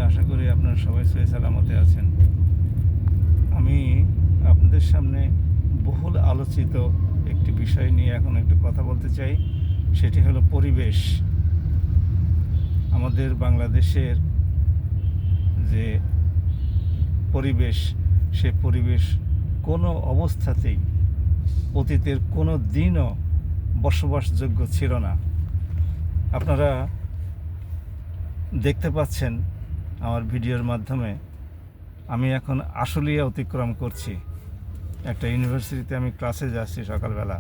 আশা করি আপনারা সবাই সহি সালামতে আছেন। আমি আপনাদের সামনে বহুল আলোচিত একটি বিষয় নিয়ে এখন একটু কথা বলতে চাই। সেটি হলো পরিবেশ। আমাদের বাংলাদেশের যে পরিবেশ, সে পরিবেশ কোনো অবস্থাতেই অতীতের কোনো দিনও বসবাসযোগ্য ছিল না। আপনারা দেখতে পাচ্ছেন আমার ভিডিওর মাধ্যমে আমি এখন আশুলিয়া অতিক্রম করছি। একটা ইউনিভার্সিটিতে আমি ক্লাসে যাচ্ছি সকালবেলা।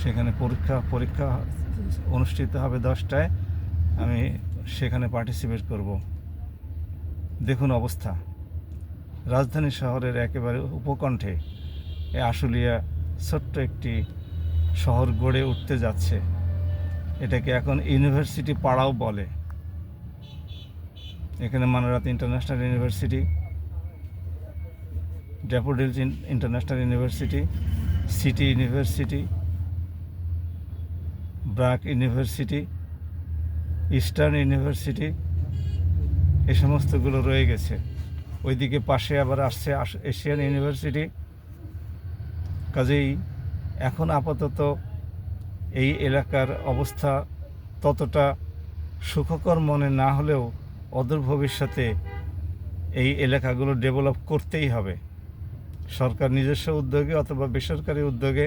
সেখানে পরীক্ষা অনুষ্ঠিত হবে 10টায়। আমি সেখানে পার্টিসিপেট করব। দেখুন অবস্থা, রাজধানী শহরের একেবারে উপকণ্ঠে এই আশুলিয়া ছোট্ট একটি শহর গড়ে উঠতে যাচ্ছে। এটাকে এখন ইউনিভার্সিটি পাড়াও বলে। এখানে Manarat International University, Daffodils International University, City University, BRAC University, Eastern University, এই সমস্তগুলো রয়ে গেছে। ওইদিকে পাশে আবার আসছে এশিয়ান ইউনিভার্সিটি। কাজেই এখন আপাতত এই এলাকার অবস্থা ততটা সুখকর মনে না হলেও অদূর ভবিষ্যতে এই এলাকাগুলো ডেভেলপ করতেই হবে। সরকার নিজস্ব উদ্যোগে অথবা বেসরকারি উদ্যোগে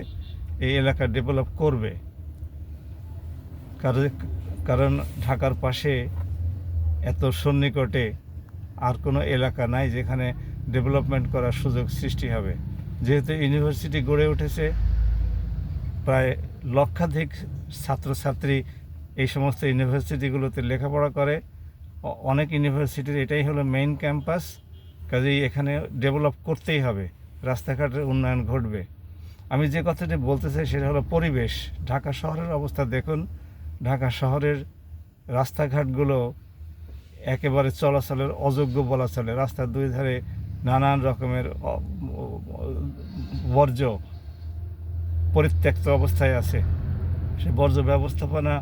এই এলাকা ডেভেলপ করবে। কারণ ঢাকার পাশে এত সন্নিকটে আর কোনো এলাকা নাই যেখানে ডেভেলপমেন্ট করার সুযোগ সৃষ্টি হবে। যেহেতু ইউনিভার্সিটি গড়ে উঠেছে, প্রায় লক্ষাধিক ছাত্রছাত্রী এই সমস্ত ইউনিভার্সিটিগুলোতে লেখাপড়া করে। অনেক ইউনিভার্সিটির এটাই হলো মেইন ক্যাম্পাস। কাজেই এখানে ডেভেলপ করতেই হবে, রাস্তাঘাটের উন্নয়ন ঘটবে। আমি যে কথাটি বলতে চাই সেটা হলো পরিবেশ। ঢাকা শহরের অবস্থা দেখুন। ঢাকা শহরের রাস্তাঘাটগুলো একেবারে চলাচলের অযোগ্য বলা চলে। রাস্তার দুই ধারে নানান রকমের বর্জ্য পরিত্যক্ত অবস্থায় আছে। সে বর্জ্য ব্যবস্থাপনা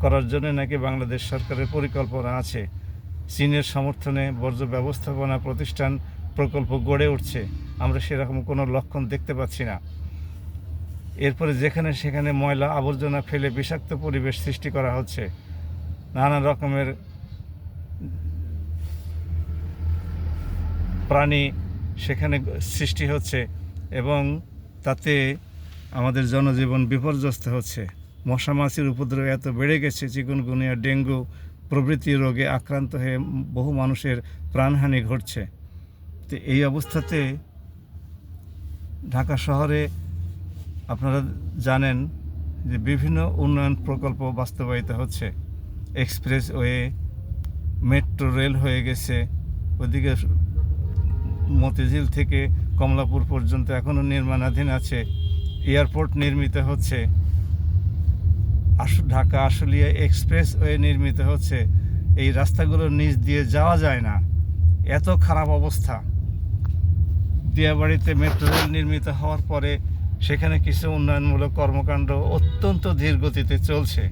করার জন্য নাকি বাংলাদেশ সরকারের পরিকল্পনা আছে। চীনের সমর্থনে বর্জ্য ব্যবস্থাপনা প্রতিষ্ঠান প্রকল্প গড়ে উঠছে। আমরা সেরকম কোনো লক্ষণ দেখতে পাচ্ছি না। এরপরে যেখানে সেখানে ময়লা আবর্জনা ফেলে বিষাক্ত পরিবেশ সৃষ্টি করা হচ্ছে। নানা রকমের প্রাণী সেখানে সৃষ্টি হচ্ছে এবং তাতে আমাদের জনজীবন বিপর্যস্ত হচ্ছে। মশা মাছির উপদ্রব এত বেড়ে গেছে, চিকুনগুনিয়া, ডেঙ্গু প্রভৃতি রোগে আক্রান্ত হয়ে বহু মানুষের প্রাণহানি ঘটছে। তো এই অবস্থাতে ঢাকা শহরে আপনারা জানেন যে বিভিন্ন উন্নয়ন প্রকল্প বাস্তবায়িত হচ্ছে। এক্সপ্রেসওয়ে, মেট্রো রেল হয়ে গেছে। ওদিকে মতিঝিল থেকে কমলাপুর পর্যন্ত এখনও নির্মাণাধীন আছে। এয়ারপোর্ট নির্মিত হচ্ছে। ঢাকা আশুলিয়া এক্সপ্রেসওয়ে নির্মিত হচ্ছে। এই রাস্তাগুলোর নিচ দিয়ে যাওয়া যায় না, এত খারাপ অবস্থা। দিয়াবাড়িতে মেট্রো রেল নির্মিত হওয়ার পরে সেখানে কিছু উন্নয়নমূলক কর্মকাণ্ড অত্যন্ত ধীর গতিতে চলছে।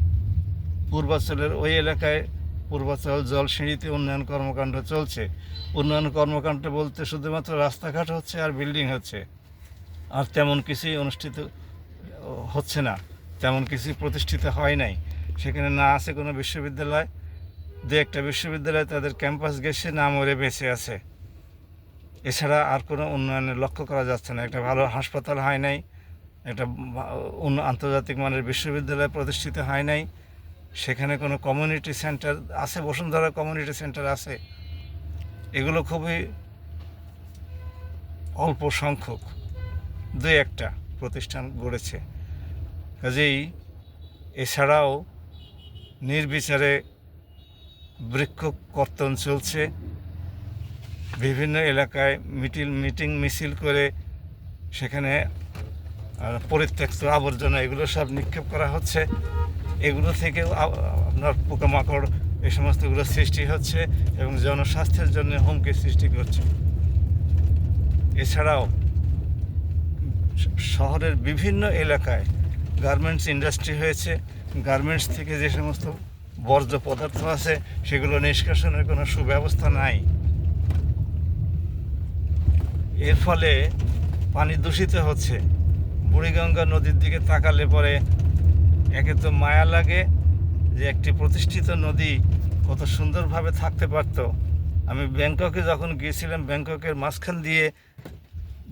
পূর্বাঞ্চলের ওই এলাকায় পূর্বাঞ্চল জলসিঁড়িতে উন্নয়ন কর্মকাণ্ড চলছে। উন্নয়ন কর্মকাণ্ড বলতে শুধুমাত্র রাস্তাঘাট হচ্ছে আর বিল্ডিং হচ্ছে, আর তেমন কিছুই অনুষ্ঠিত হচ্ছে না, তেমন কিছুই প্রতিষ্ঠিত হয় নাই। সেখানে না আছে কোনো বিশ্ববিদ্যালয়। দু একটা বিশ্ববিদ্যালয় তাদের ক্যাম্পাস গেছে, না মরে বেঁচে আছে। এছাড়া আর কোনো উন্নয়নের লক্ষ্য করা যাচ্ছে না। একটা ভালো হাসপাতাল হয় নাই, একটা আন্তর্জাতিক মানের বিশ্ববিদ্যালয় প্রতিষ্ঠিত হয় নাই। সেখানে কোনো কমিউনিটি সেন্টার আছে, বসুন্ধরা কমিউনিটি সেন্টার আছে, এগুলো খুবই অল্প সংখ্যক, দু একটা প্রতিষ্ঠান গড়েছে। কাজেই এছাড়াও নির্বিচারে বৃক্ষ কর্তন চলছে। বিভিন্ন এলাকায় মিটিং মিছিল করে সেখানে পরিত্যক্ত আবর্জনা এগুলো সব নিক্ষেপ করা হচ্ছে। এগুলো থেকেও আপনার পোকামাকড় এই সমস্তগুলো সৃষ্টি হচ্ছে এবং জনস্বাস্থ্যের জন্য হুমকি সৃষ্টি করছে। এছাড়াও শহরের বিভিন্ন এলাকায় গার্মেন্টস ইন্ডাস্ট্রি হয়েছে। গার্মেন্টস থেকে যে সমস্ত বর্জ্য পদার্থ আছে, সেগুলো নিষ্কাশনের কোনো সুব্যবস্থা নাই। এর ফলে পানি দূষিত হচ্ছে। বুড়িগঙ্গা নদীর দিকে তাকালে পরে একে তো মায়া লাগে যে একটি প্রতিষ্ঠিত নদী কত সুন্দরভাবে থাকতে পারত। আমি ব্যাংককে যখন গিয়েছিলাম, ব্যাংককের মাঝখান দিয়ে,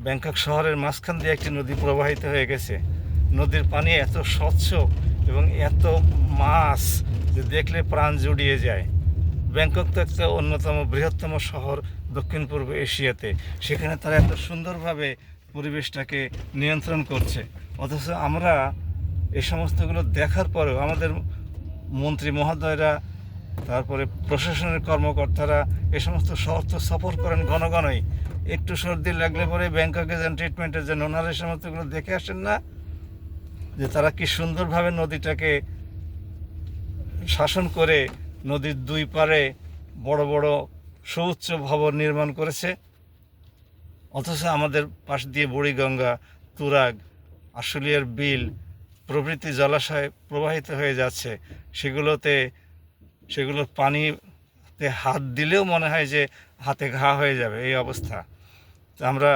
ব্যাংকক শহরের মাঝখান দিয়ে একটি নদী প্রবাহিত হয়ে গেছে। নদীর পানি এত স্বচ্ছ এবং এত মাছ যে দেখলে প্রাণ জুড়িয়ে যায়। ব্যাংকক তো একটা অন্যতম বৃহত্তম শহর দক্ষিণ পূর্ব এশিয়াতে, সেখানে তারা এত সুন্দরভাবে পরিবেশটাকে নিয়ন্ত্রণ করছে। অথচ আমরা এই সমস্তগুলো দেখার পরেও আমাদের মন্ত্রী মহোদয়রা, তারপরে প্রশাসনের কর্মকর্তারা এ সমস্ত শহর তো সফর করেন ঘন ঘনই। একটু সর্দি লাগলে পরে ব্যাংককে যান ট্রিটমেন্টের জন্য, ওনারা এই সমস্তগুলো দেখে আসেন না যে তারা কি সুন্দরভাবে নদীটাকে শাসন করে নদীর দুই পারে বড় বড় সুউচ্চ ভবন নির্মাণ করেছে। অথচ আমাদের পাশ দিয়ে বুড়িগঙ্গা, তুরাগ, আশুলিয়ার বিল প্রভৃতি জলাশয় প্রবাহিত হয়ে যাচ্ছে। সেগুলোর পানিতে হাত দিলেও মনে হয় যে হাতে ঘা হয়ে যাবে, এই অবস্থা। তো আমরা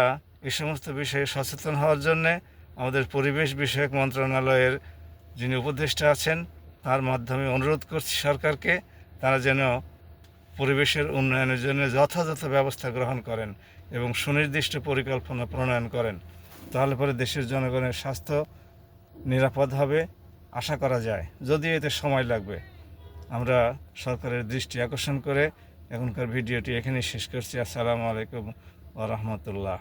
এই সমস্ত বিষয়ে সচেতন হওয়ার জন্যে আমাদের পরিবেশ বিষয়ক মন্ত্রণালয়ের যিনি উপদেষ্টা আছেন তার মাধ্যমে অনুরোধ করছি সরকারকে, তারা যেন পরিবেশের উন্নয়নের জন্য যথাযথ ব্যবস্থা গ্রহণ করেন এবং সুনির্দিষ্ট পরিকল্পনা প্রণয়ন করেন। তাহলে পরে দেশের জনগণের স্বাস্থ্য নিরাপদ হবে আশা করা যায়, যদিও এতে সময় লাগবে। আমরা সরকারের দৃষ্টি আকর্ষণ করে এখনকার ভিডিওটি এখানেই শেষ করছি। আসসালামু আলাইকুম ওয়া রাহমাতুল্লাহ।